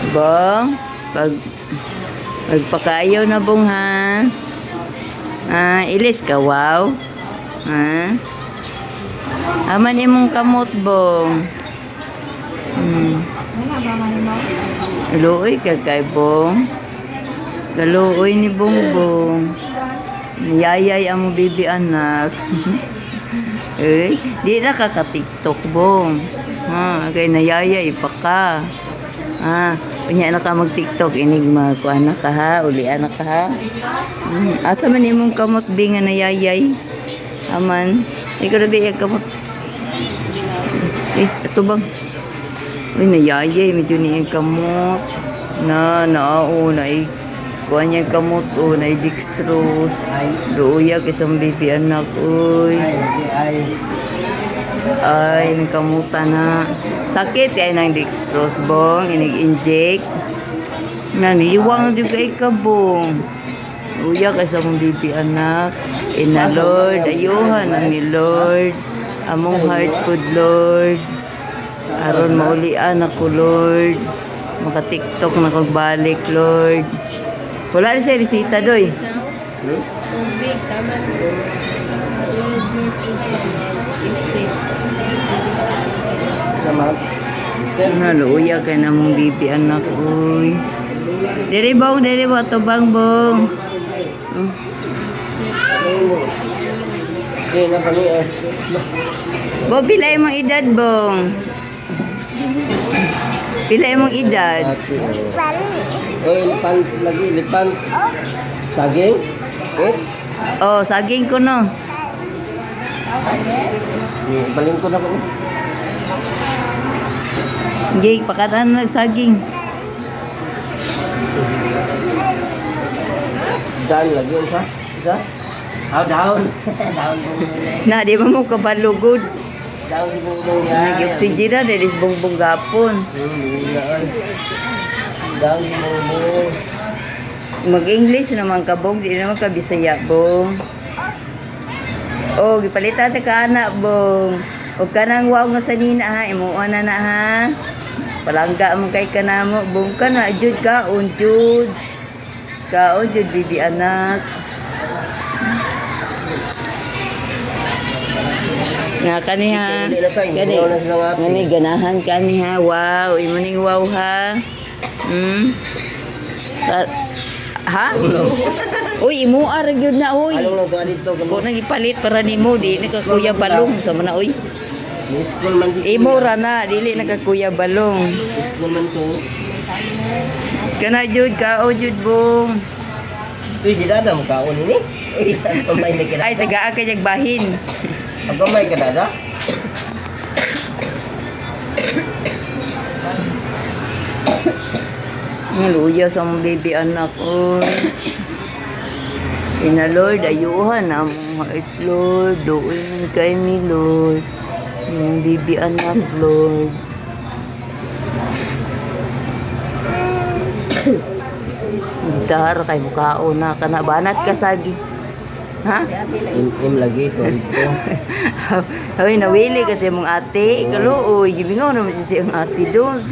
Bong, magpakayaw na bong ha. Ilis ka, wow. Aman imong kamot bong. Galuoy ka kay bong. Galuoy ni bongbong. Niyayay ang bibi anak. Di na kaka-tiktok bong. Kay nayayay pa ka. Unya na ka mag-tiktok, inigma ko anak ka ha, uli anak ka ha. Asa man imong kamot binga nayayay. Aman, ikaw na biyag kamot. Ito bang? Uy, nayayay, medyo niya kamot. Kuha niya kamot, na-dextrose. Luuyak, isang baby anak, uy. Ay, nakamutan na. Sakit kaya ng dextrose, bong. Inig-inject. Naniwang di ka ikabong. Uyak, isang baby anak. Ina, Lord. Ayuhan ang ni Lord. Among heart food, Lord. Aron maulian ako, Lord. Maka-tiktok na kagbalik, Lord. Wala rin siya risita, doy. Naluya ka na mong bibi anak, uy. Dere bong, ito bang bong. Bo, pilay mong edad, bong. Pilay mong edad. Lipan lagi, lipan. Saging? Saging ko no. Baling ko na po. Jake, pakataan na nagsaging. Daan lagi yun sa? Isa? Down. Down po. Na, di ba mo kabalugod? Down si Bongbong yan. Nag-oxygen na, dahil bongbong gapon. Down si Bongbong. Mag-English naman ka, bong. Di naman ka Bisaya, bong. Gipalitan ka anak, bong. Huwag ka nang wow nga sa nina, ha. Imuan na ha. Palangga mo kay ka na mo. Bong ka na, jud ka, unjud. Kaon, jud, bibi anak. Nga kaniha. Kani ganahan kaniha. Wow, imuning wow ha. Ha? Uy, imuar gyud na uy. Along lang to dito. Ko nang ipalit para nimo di nakakuya balong sa mana uy. School man si. Imo ra na dili nakakuya balong. School man to. Kana jud ka o jud bong. Uy, gidada mo kaon ini. Uy, kamay may kada. Ay tagaan ka jag bahin. Ako may kadada. Luya sa mong baby anak oy. Ina Lord, ayuhan na mong heart Lord. Doon man kay mi Lord. Yung baby anak Lord. Gitar kay mukao na kana banat ka sagi. Ha? Im lagi to dito. Hoy nawili kasi mong ate. Kaluoy, gibingaw naman si ang ate doon.